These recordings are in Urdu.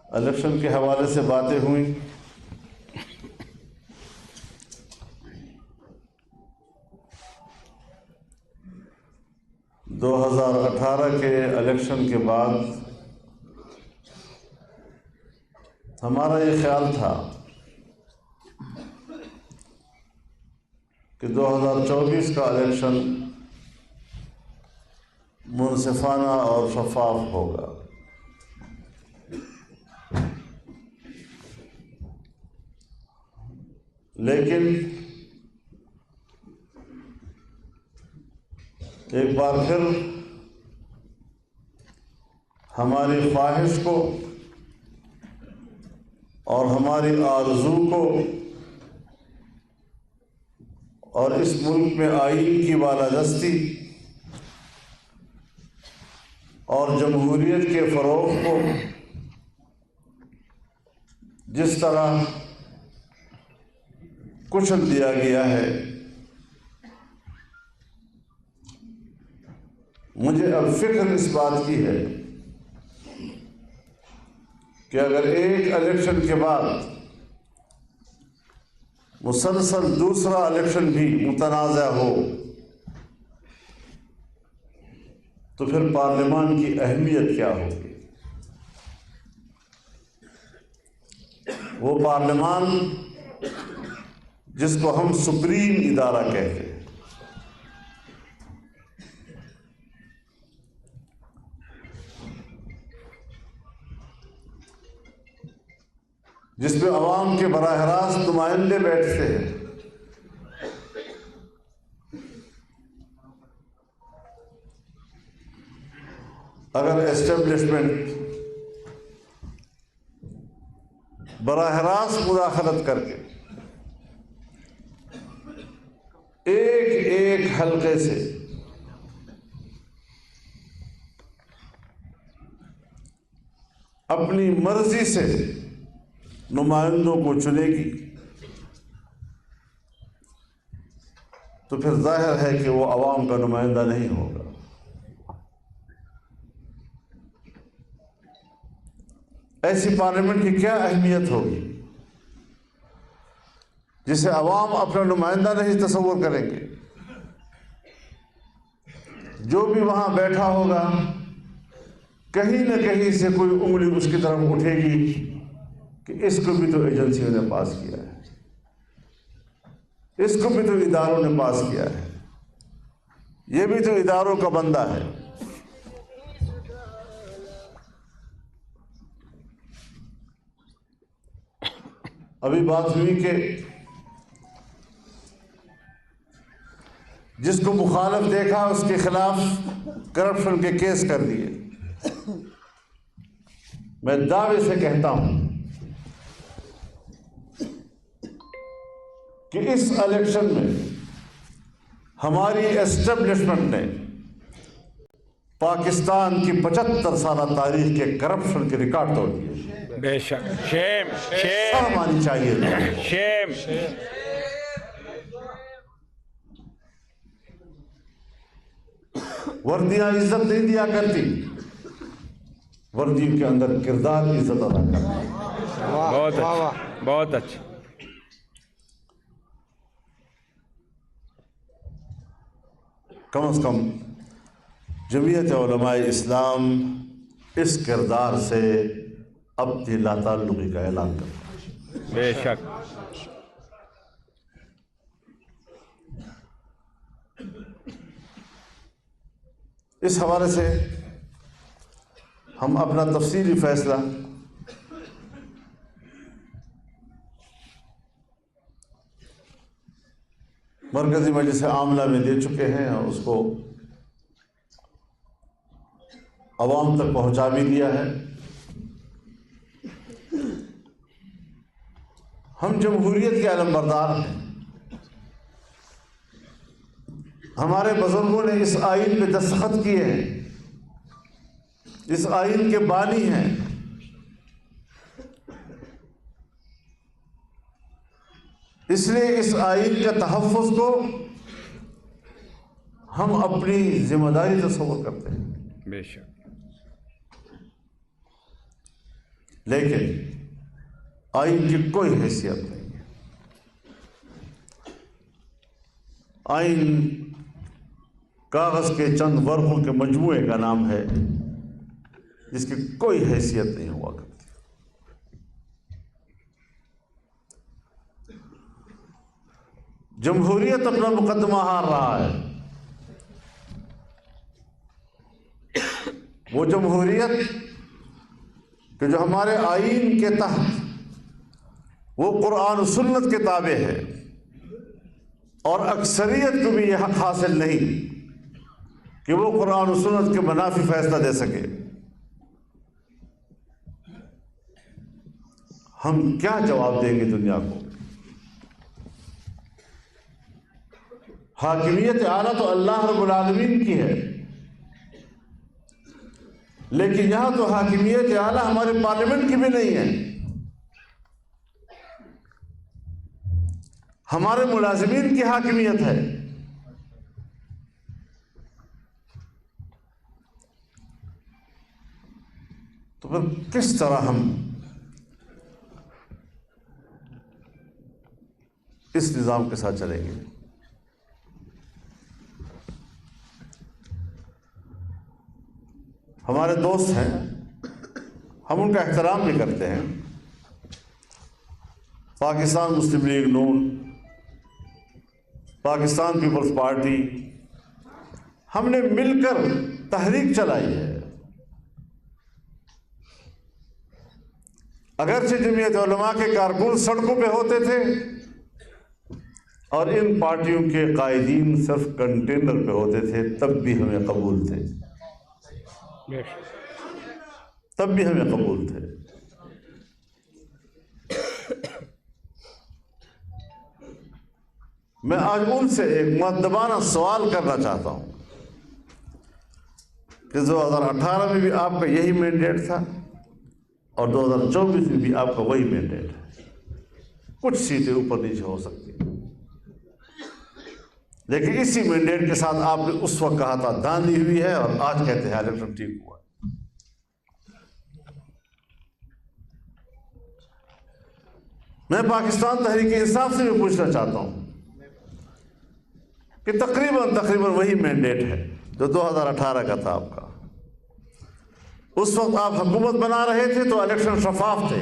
الیکشن کے حوالے سے باتیں ہوئیں. 2018 کے الیکشن کے بعد ہمارا یہ خیال تھا کہ 2024 کا الیکشن منصفانہ اور شفاف ہوگا. لیکن ایک بار پھر ہماری خواہش کو اور ہماری آرزو کو اور اس ملک میں آئین کی بالادستی اور جمہوریت کے فروغ کو جس طرح کچل دیا گیا ہے، مجھے اب فکر اس بات کی ہے کہ اگر ایک الیکشن کے بعد مسلسل دوسرا الیکشن بھی متنازع ہو تو پھر پارلیمان کی اہمیت کیا ہوگی؟ وہ پارلیمان جس کو ہم سپریم ادارہ کہتے ہیں، جس میں عوام کے براہ راست نمائندے بیٹھتے ہیں، اگر اسٹیبلشمنٹ براہ راست مداخلت کر کے ایک ایک حلقے سے اپنی مرضی سے نمائندوں کو چنے گی تو پھر ظاہر ہے کہ وہ عوام کا نمائندہ نہیں ہوگا. ایسی پارلیمنٹ کی کیا اہمیت ہوگی جسے عوام اپنا نمائندہ نہیں تصور کریں گے؟ جو بھی وہاں بیٹھا ہوگا کہیں نہ کہیں سے کوئی انگلی اس کی طرف اٹھے گی کہ اس کو بھی تو ایجنسیوں نے پاس کیا ہے، اس کو بھی تو اداروں نے پاس کیا ہے، یہ بھی تو اداروں کا بندہ ہے. ابھی بات ہوئی کہ جس کو مخالف دیکھا اس کے خلاف کرپشن کے کیس کر دیے. میں دعوے سے کہتا ہوں کہ اس الیکشن میں ہماری اسٹیبلشمنٹ نے پاکستان کی 75 سالہ تاریخ کے کرپشن کے ریکارڈ توڑ دیے. بے شک. شیم شیم شرم آنی چاہیے. شیم. وردیاں عزت نہیں دیا کرتی، وردیوں کے اندر کردار عزت ادا کرتا ہے. بہت اچھا، بہت اچھا. کم از کم جمعیت علماء اسلام اس کردار سے اپنی لا تعلقی کا اعلان کرتا ہے. بے شک. اس حوالے سے ہم اپنا تفصیلی فیصلہ مرکزی مجلس عاملہ میں دے چکے ہیں اور اس کو عوام تک پہنچا بھی دیا ہے. ہم جمہوریت کے علمبردار ہیں. ہمارے بزرگوں نے اس آئین پہ دستخط کیے ہیں، اس آئین کے بانی ہیں. اس لیے اس آئین کے تحفظ کو ہم اپنی ذمہ داری تصور کرتے ہیں. بے شک. لیکن آئین کی کوئی حیثیت نہیں ہے. آئین کاغذ کے چند ورقوں کے مجموعے کا نام ہے جس کی کوئی حیثیت نہیں ہوا کرتی. جمہوریت اپنا مقدمہ ہار رہا ہے. وہ جمہوریت کہ جو ہمارے آئین کے تحت وہ قرآن و سنت کے تابع ہے، اور اکثریت کو بھی یہ حق حاصل نہیں کہ وہ قرآن و سنت کے منافی فیصلہ دے سکے. ہم کیا جواب دیں گے دنیا کو؟ حاکمیت اعلیٰ تو اللہ رب العالمین کی ہے، لیکن یہاں تو حاکمیت اعلیٰ ہمارے پارلیمنٹ کی بھی نہیں ہے. ہمارے ملازمین کی حاکمیت ہے. تو پھر کس طرح ہم اس نظام کے ساتھ چلیں گے؟ ہمارے دوست ہیں، ہم ان کا احترام بھی کرتے ہیں. پاکستان مسلم لیگ نون، پاکستان پیپلز پارٹی، ہم نے مل کر تحریک چلائی ہے. اگرچہ جمعیت علماء کے کارکن سڑکوں پہ ہوتے تھے اور ان پارٹیوں کے قائدین صرف کنٹینر پہ ہوتے تھے، تب بھی ہمیں قبول تھے، تب بھی ہمیں قبول تھے. میں آج ان سے ایک مؤدبانہ سوال کرنا چاہتا ہوں کہ 2018 میں بھی آپ کا یہی مینڈیٹ تھا اور 2024 میں بھی آپ کا وہی مینڈیٹ ہے. کچھ سیٹیں اوپر نیچے ہو سکتی ہیں، لیکن اسی مینڈیٹ کے ساتھ آپ نے اس وقت کہا تھا دھاندلی ہوئی ہے، اور آج کہتے ہیں الیکشن ٹھیک ہوا. میں پاکستان تحریک انصاف سے بھی پوچھنا چاہتا ہوں کہ تقریباً وہی مینڈیٹ ہے جو 2018 کا تھا آپ کا. اس وقت آپ حکومت بنا رہے تھے تو الیکشن شفاف تھے.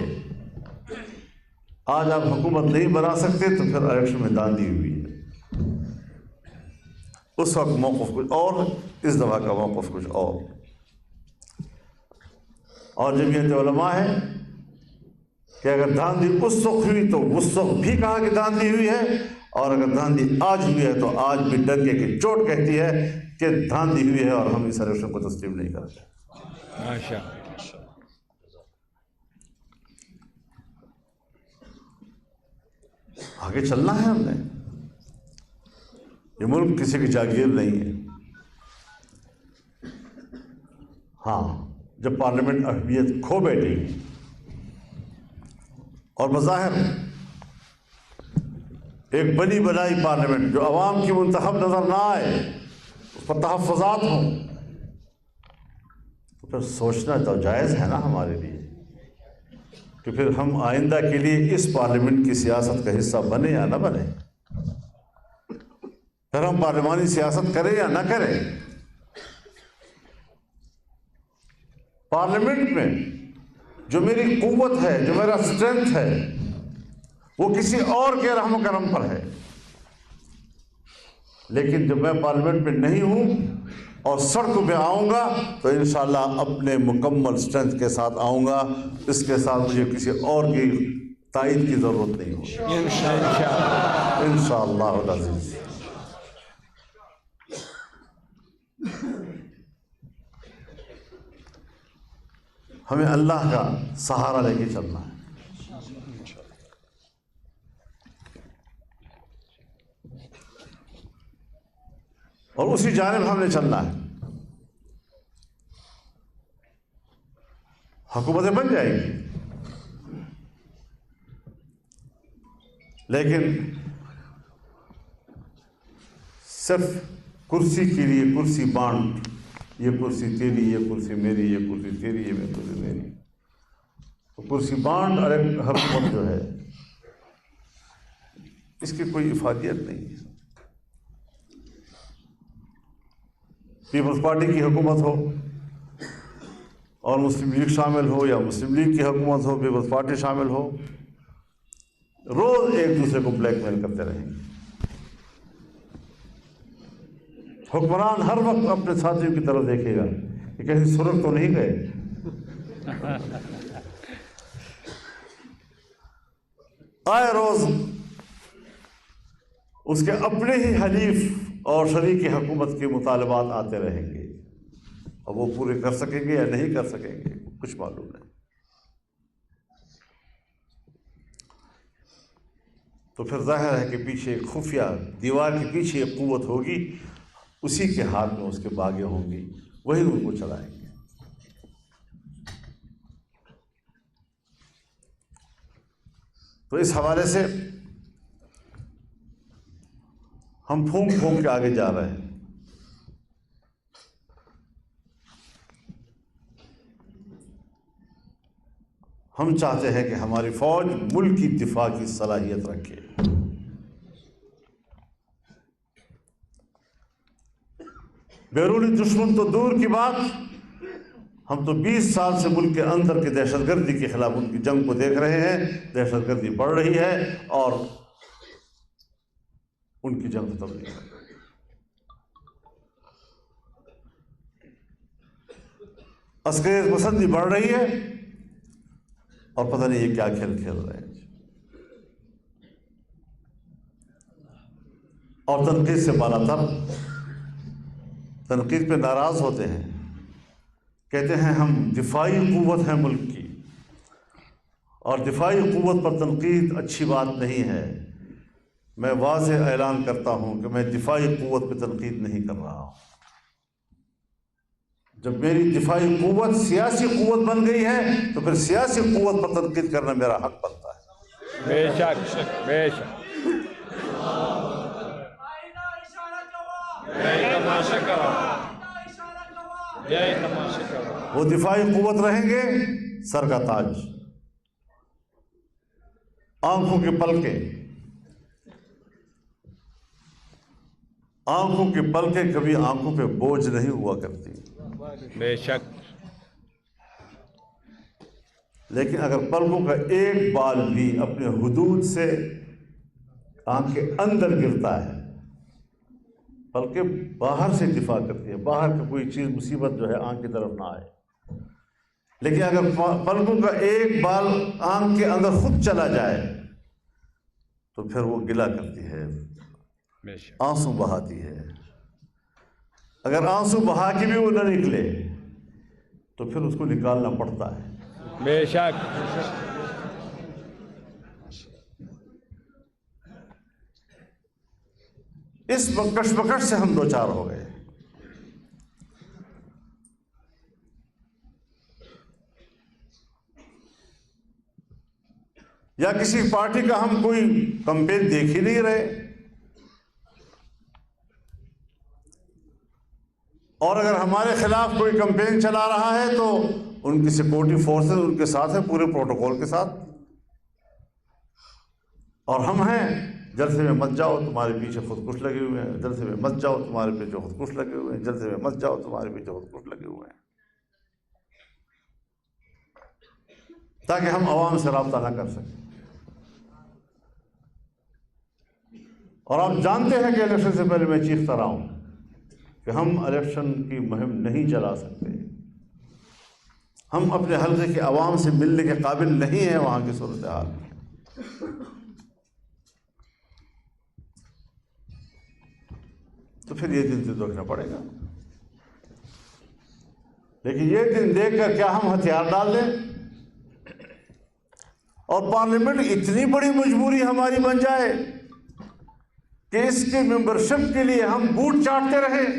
آج آپ حکومت نہیں بنا سکتے تو پھر الیکشن میں دھاندلی ہوئی ہے. اس وقت موقف کچھ اور، اس دفعہ کا موقف کچھ اور. اور جمعیت علماء ہے کہ اگر دھاندلی اس وقت ہوئی تو اس وقت بھی کہا کہ دھاندلی ہوئی ہے، اور اگر دھاندلی آج ہوئی ہے تو آج بھی ڈنکے کی چوٹ کہتی ہے کہ دھاندلی ہوئی ہے، اور ہم اس الیکشن کو تسلیم نہیں کرتے. آگے چلنا ہے ہم نے. یہ ملک کسی کی جاگیر نہیں ہے. ہاں، جب پارلیمنٹ اہمیت کھو بیٹھی اور بظاہر ایک بنی بنائی پارلیمنٹ جو عوام کی منتخب نظر نہ آئے، اس پر تحفظات ہوں، تو پھر سوچنا تو جائز ہے نا ہمارے لیے کہ پھر ہم آئندہ کے لیے اس پارلیمنٹ کی سیاست کا حصہ بنے یا نہ بنے. پھر ہم پارلیمانی سیاست کریں یا نہ کریں. پارلیمنٹ میں جو میری قوت ہے، جو میرا اسٹرینتھ ہے، وہ کسی اور کے رحم و کرم پر ہے. لیکن جب میں پارلیمنٹ میں نہیں ہوں اور سڑک پہ آؤں گا تو انشاءاللہ اپنے مکمل اسٹرینتھ کے ساتھ آؤں گا. اس کے ساتھ مجھے کسی اور کی تائید کی ضرورت نہیں ہوگی انشاءاللہ العزیز. ہمیں اللہ کا سہارا لے کے چلنا ہے. اور اسی جانب ہم نے چلنا ہے. حکومتیں بن جائیں گی، لیکن صرف کرسی کے لیے کرسی بانٹ، یہ کرسی تیری، یہ کرسی میری، یہ کرسی تیری، یہ کرسی میری، تو کرسی بانٹ حکومت جو ہے اس کی کوئی افادیت نہیں ہے۔ پیپلز پارٹی کی حکومت ہو اور مسلم لیگ شامل ہو، یا مسلم لیگ کی حکومت ہو پیپلز پارٹی شامل ہو، روز ایک دوسرے کو بلیک میل کرتے رہیں گے۔ حکمران ہر وقت اپنے ساتھیوں کی طرف دیکھے گا کہ کہیں سرخ تو نہیں گئے۔ آئے روز اس کے اپنے ہی حلیف اور شریک حکومت کے مطالبات آتے رہیں گے، اور وہ پورے کر سکیں گے یا نہیں کر سکیں گے کچھ معلوم نہیں۔ تو پھر ظاہر ہے کہ پیچھے ایک خفیہ دیوار کے پیچھے ایک قوت ہوگی، اسی کے ہاتھ میں اس کے باغیں ہوں گی، وہی ان کو چلائیں گے۔ تو اس حوالے سے ہم پھونک پھونک کے آگے جا رہے ہیں۔ ہم چاہتے ہیں کہ ہماری فوج ملک کی دفاع کی صلاحیت رکھے۔ بیرونی دشمن تو دور کی بات، ہم تو 20 سال سے ملک کے اندر کی دہشت گردی کے خلاف ان کی جنگ کو دیکھ رہے ہیں۔ دہشت گردی بڑھ رہی ہے اور ان کی جنگ ختم نہیں ہے۔ عسکریت پسندی بڑھ رہی ہے اور پتہ نہیں یہ کیا کھیل کھیل رہے ہیں، اور تنقید سے بالا تر، تنقید پہ ناراض ہوتے ہیں، کہتے ہیں ہم دفاعی قوت ہیں ملک کی، اور دفاعی قوت پر تنقید اچھی بات نہیں ہے۔ میں واضح اعلان کرتا ہوں کہ میں دفاعی قوت پہ تنقید نہیں کر رہا ہوں۔ جب میری دفاعی قوت سیاسی قوت بن گئی ہے تو پھر سیاسی قوت پر تنقید کرنا میرا حق بنتا ہے۔ بے شک بے شک۔ وہ دفاعی قوت رہیں گے سر کا تاج، آنکھوں کے پلکیں، آنکھوں کی پلکیں کبھی آنکھوں پہ بوجھ نہیں ہوا کرتی۔ بے شک۔ لیکن اگر پلکوں کا ایک بال بھی اپنے حدود سے آنکھ کے اندر گرتا ہے، پلکیں باہر سے دفاع کرتی ہے، باہر کی کوئی چیز مصیبت جو ہے آنکھ کی طرف نہ آئے، لیکن اگر پلکوں کا ایک بال آنکھ کے اندر خود چلا جائے تو پھر وہ گلا کرتی ہے، آنسو بہاتی ہے۔ اگر آنسو بہا کے بھی وہ نہ نکلے تو پھر اس کو نکالنا پڑتا ہے۔ بے شک۔ اس کشمکش سے ہم دوچار ہو گئے۔ یا کسی پارٹی کا ہم کوئی کمپین دیکھ ہی نہیں رہے، اور اگر ہمارے خلاف کوئی کمپین چلا رہا ہے تو ان کی سیکورٹی فورسز ان کے ساتھ ہیں، پورے پروٹوکول کے ساتھ، اور ہم ہیں جلسے میں مت جاؤ تمہارے پیچھے خودکش لگے ہوئے ہیں، جلسے میں مت جاؤ تمہارے پیچھے خودکش لگے ہوئے ہیں، جلسے میں مت جاؤ تمہارے پیچھے خودکش لگے ہوئے ہیں، تاکہ ہم عوام سے رابطہ نہ کر سکیں۔ اور آپ جانتے ہیں کہ الیکشن سے پہلے میں چیختا رہا ہوں کہ ہم الیکشن کی مہم نہیں چلا سکتے، ہم اپنے حلقے کے عوام سے ملنے کے قابل نہیں ہیں وہاں کی صورتحال میں۔ تو پھر یہ دن سے دیکھنا پڑے گا، لیکن یہ دن دیکھ کر کیا ہم ہتھیار ڈال دیں اور پارلیمنٹ اتنی بڑی مجبوری ہماری بن جائے کہ اس کی ممبرشپ کے لیے ہم بوٹ چاٹتے رہیں؟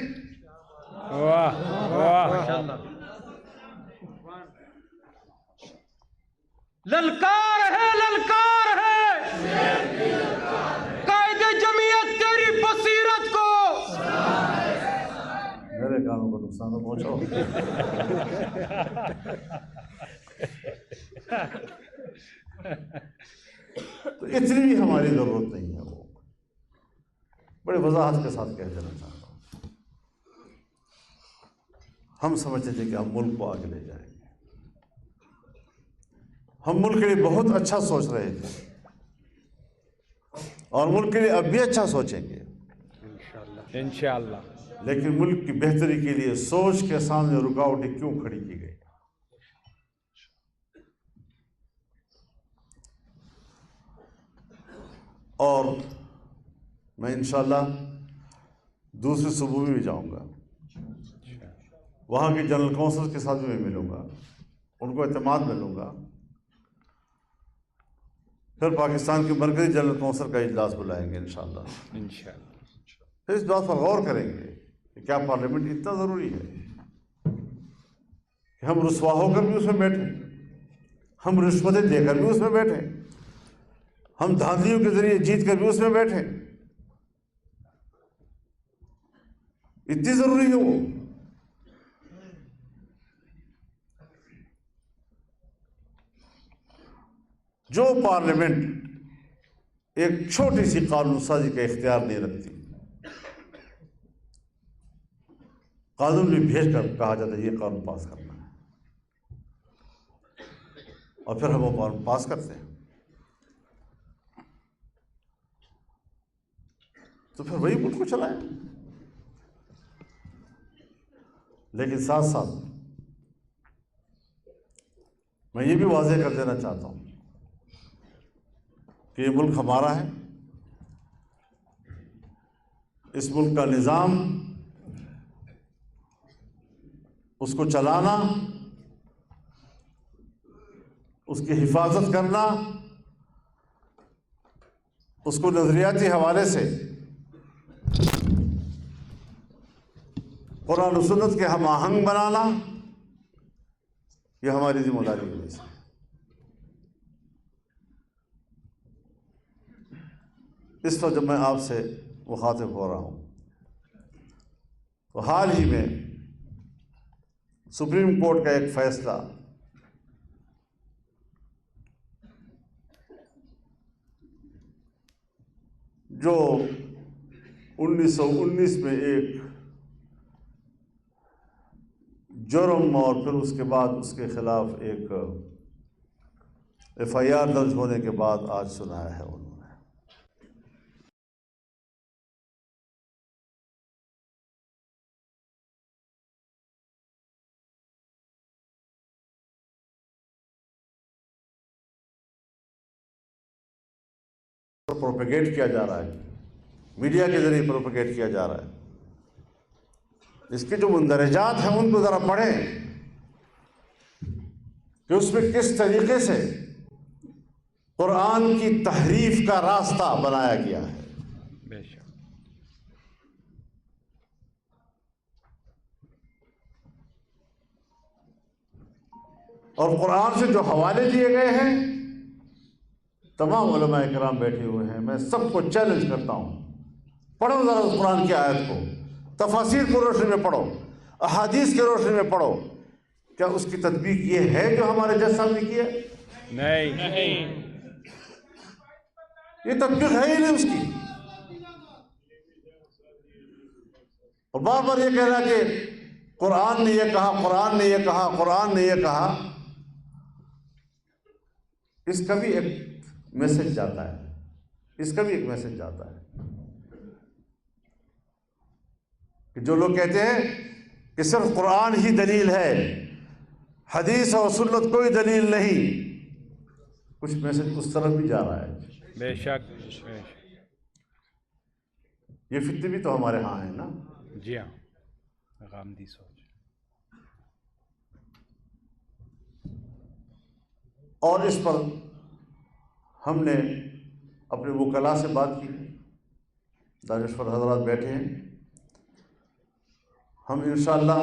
واہ واہ۔ للکار ہے قائد جمعیت تیری بصیرت کو، میرے کانوں کو نقصان نہ پہنچاؤ۔ اتنی بھی ہماری ضرورت نہیں ہے. وہ بڑی وضاحت کے ساتھ کہہ دینا چاہتا ہوں. ہم سمجھتے تھے کہ ہم ملک کو آگے لے جائیں گے. ہم ملک کے لیے بہت اچھا سوچ رہے تھے اور ملک کے لیے اب بھی اچھا سوچیں گے. انشاءاللہ. لیکن ملک کی بہتری کے لیے سوچ کے سامنے رکاوٹیں کیوں کھڑی کی گئی؟ اور میں انشاءاللہ دوسرے صوبوں میں بھی جاؤں گا. وہاں کے جنرل کونسل کے ساتھ بھی میں ملوں گا, ان کو اعتماد ملوں گا. پھر پاکستان کے مرکزی جنرل کونسل کا اجلاس بلائیں گے انشاءاللہ. پھر اس بات پر غور کریں گے کہ کیا پارلیمنٹ اتنا ضروری ہے کہ ہم رسوا ہو کر بھی اس میں بیٹھیں, ہم رشوتیں دے کر بھی اس میں بیٹھیں, ہم دھاندلیوں کے ذریعے جیت کر بھی اس میں بیٹھیں. اتنی ضروری ہے وہ. جو پارلیمنٹ ایک چھوٹی سی قانون سازی کا اختیار نہیں رکھتی, قانون بھی بھیج کر کہا جاتا ہے یہ قانون پاس کرنا ہے, اور پھر ہم وہ قانون پاس کرتے ہیں, تو پھر وہی ملک کو چلائیں. لیکن ساتھ ساتھ میں یہ بھی واضح کر دینا چاہتا ہوں کہ یہ ملک ہمارا ہے. اس ملک کا نظام, اس کو چلانا, اس کی حفاظت کرنا, اس کو نظریاتی حوالے سے قرآن و سنت کے ہم آہنگ بنانا, یہ ہماری ذمہ داری میں سے ہے. اس وقت جب میں آپ سے مخاطب ہو رہا ہوں تو حال ہی میں سپریم کورٹ کا ایک فیصلہ جو 1919 میں ایک جرم اور پھر اس کے بعد اس کے خلاف ایک FIR درج ہونے کے بعد آج سنایا ہے انہوں نے. پروپیگیٹ کیا جا رہا ہے, میڈیا کے ذریعے پروپیگیٹ کیا جا رہا ہے. اس کے جو مندرجات ہیں ان کو ذرا پڑھیں کہ اس میں کس طریقے سے قرآن کی تحریف کا راستہ بنایا گیا ہے. بے شک. اور قرآن سے جو حوالے دیے گئے ہیں, تمام علماء کرام بیٹھے ہوئے ہیں, میں سب کو چیلنج کرتا ہوں, پڑھو ذرا اس قرآن کی آیت کو, تفاسیر کی روشنی میں پڑھو, احادیث کی روشنی میں پڑھو. کیا اس کی تطبیق یہ ہے جو ہمارے جج صاحب نے کی ہے؟ نہیں. یہ تطبیق ہے ہی نہیں اس کی. اور بار بار یہ کہنا کہ قرآن نے یہ کہا, قرآن نے یہ کہا, قرآن نے یہ کہا, اس کا بھی ایک میسج جاتا ہے, اس کا بھی ایک میسج جاتا ہے کہ جو لوگ کہتے ہیں کہ صرف قرآن ہی دلیل ہے, حدیث اور سنت کوئی دلیل نہیں, کچھ میسج اس طرف بھی جا رہا ہے. بے شک. یہ فتنے بھی تو ہمارے ہاں ہیں نا. جی ہاں, غامدی سوچ. اور اس پر ہم نے اپنے وکلاء سے بات کی, دانشور حضرات بیٹھے ہیں, ہم انشاءاللہ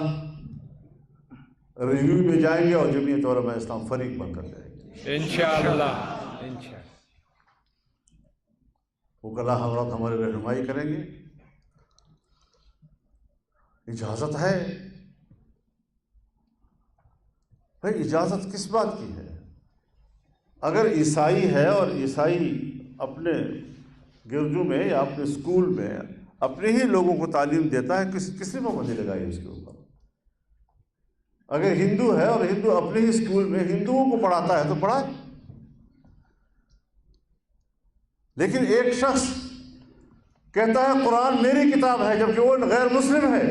ریویو میں جائیں گے اور جمعیت علماء اسلام فریق بن کر جائیں گے انشاءاللہ. وکلاء حضرات ہماری رہنمائی کریں گے. اجازت ہے بھائی, اجازت کس بات کی ہے؟ اگر عیسائی ہے اور عیسائی اپنے گرجوں میں یا اپنے اسکول میں اپنے ہی لوگوں کو تعلیم دیتا ہے، کس نے پابندی لگائی اس کے اوپر؟ اگر ہندو ہے اور ہندو اپنے ہی اسکول میں ہندوؤں کو پڑھاتا ہے تو پڑھائے، لیکن ایک شخص کہتا ہے قرآن میری کتاب ہے جبکہ وہ غیر مسلم ہے،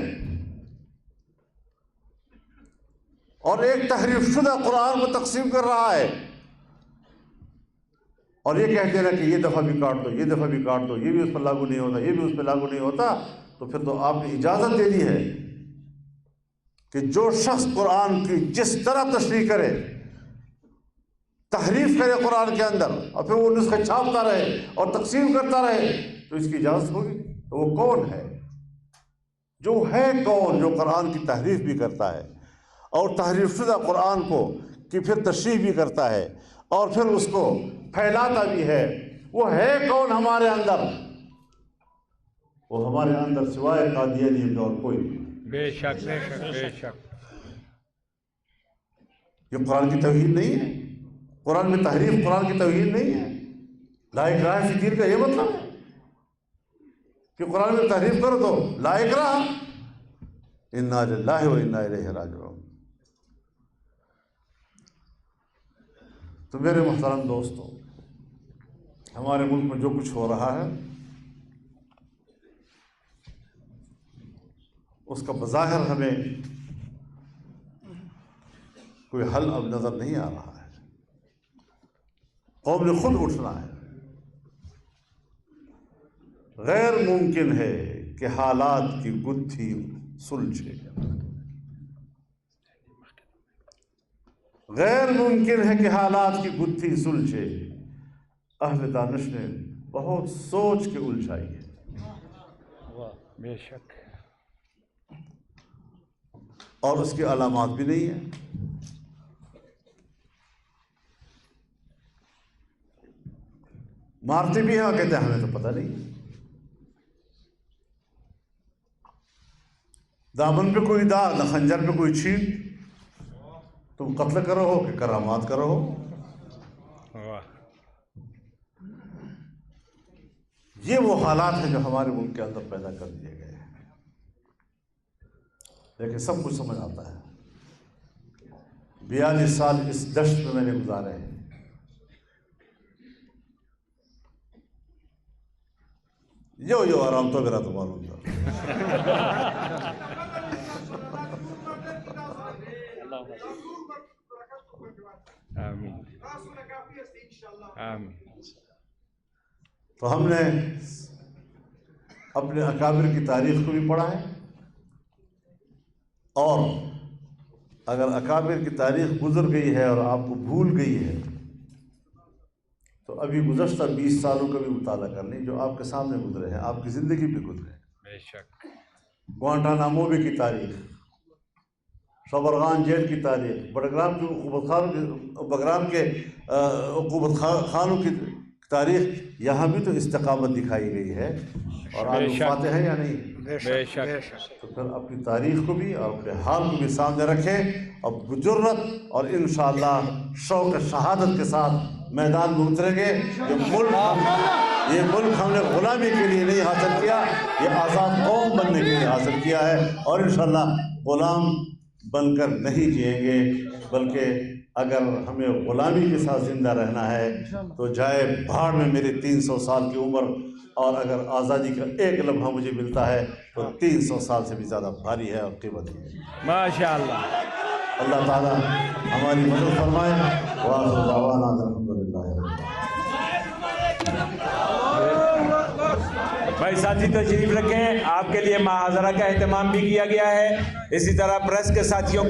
اور ایک تحریف شدہ قرآن کو تقسیم کر رہا ہے، اور یہ کہتے ہیں کہ یہ دفعہ بھی کاٹ دو، یہ دفعہ بھی کاٹ دو، یہ بھی اس پر لاگو نہیں ہوتا، یہ بھی اس پہ لاگو نہیں ہوتا، تو پھر تو آپ نے اجازت دے دی ہے کہ جو شخص قرآن کی جس طرح تشریح کرے، تحریف کرے قرآن کے اندر، اور پھر وہ نسخے چھاپتا رہے اور تقسیم کرتا رہے، تو اس کی اجازت ہوگی؟ تو وہ کون ہے؟ جو ہے کون جو قرآن کی تحریف بھی کرتا ہے اور تحریف شدہ قرآن کو کہ پھر تشریح بھی کرتا ہے اور پھر اس کو پھیلاتا بھی ہے؟ وہ ہے کون ہمارے اندر؟ وہ ہمارے اندر سوائے قادیانی اور کوئی نہیں۔ بے شک بے شک بے شک۔ یہ قرآن کی توہین نہیں ہے؟ قرآن میں تحریف قرآن کی توہین نہیں ہے؟ لا اکراہ فی الدین کا یہ مطلب ہے کہ قرآن میں تحریف کرو تو لا اکراہ، انا للہ و انا الیہ راجعون۔ تو میرے محترم دوستو، ہمارے ملک میں جو کچھ ہو رہا ہے اس کا بظاہر ہمیں کوئی حل اب نظر نہیں آ رہا ہے۔ قوم نے خود اٹھنا ہے۔ غیر ممکن ہے کہ حالات کی گتھی سلجھے، غیر ممکن ہے کہ حالات کی گتھی سلجھے۔ اہل دانش نے بہت سوچ کے الجھائی ہے، بے شک، اور اس کی علامات بھی نہیں ہیں۔ مارتے بھی ہیں اور کہتے ہیں ہمیں تو پتہ نہیں۔ دامن پہ کوئی داغ نہ خنجر پہ کوئی چھین، تم قتل کرو ہو کہ کرامات کرو ہو۔ یہ وہ حالات ہیں جو ہمارے ملک کے اندر پیدا کر دیے گئے ہیں، لیکن سب کچھ سمجھ آتا ہے۔ 42 سال اس دشت میں میں نے گزارے ہیں، یو آرام تو میرا تو معلوم تھا۔ آمین آمین۔ تو ہم نے اپنے اکابر کی تاریخ کو بھی پڑھا ہے، اور اگر اکابر کی تاریخ گزر گئی ہے اور آپ کو بھول گئی ہے تو ابھی گزشتہ 20 سالوں کا بھی مطالعہ کر لیں جو آپ کے سامنے گزرے ہیں، آپ کی زندگی پہ گزرے ہیں۔ بے شک۔ گوانٹانامو بے کی تاریخ، شبرغان جیل کی تاریخ، بڑگرام کے عقوبت خانوں کی تاریخ، یہاں بھی تو استقامت دکھائی گئی ہے، اور آج وفات ہے یا نہیں؟ بے شک۔ تو پھر اپنی تاریخ کو بھی اور اپنے حال کو بھی سامنے رکھیں، اور بجرت اور انشاءاللہ شوق شہادت کے ساتھ میدان میں اتریں گے۔ یہ ملک ہم نے غلامی کے لیے نہیں حاصل کیا، یہ آزاد قوم بننے کے لیے حاصل کیا ہے، اور انشاءاللہ غلام بن کر نہیں جئیں گے، بلکہ اگر ہمیں غلامی کے ساتھ زندہ رہنا ہے تو جائے بھاڑ میں میری 300 سال کی عمر، اور اگر آزادی کا ایک لمحہ مجھے ملتا ہے تو 300 سال سے بھی زیادہ بھاری ہے اور قیمتی ہے۔ ماشاءاللہ۔ اللہ تعالیٰ ہماری مدد فرمائے۔ وآخر دعوانا الحمدللہ۔ بھائی ساتھی تشریف رکھیں، آپ کے لیے محاضرہ کا اہتمام بھی کیا گیا ہے، اسی طرح پریس کے ساتھیوں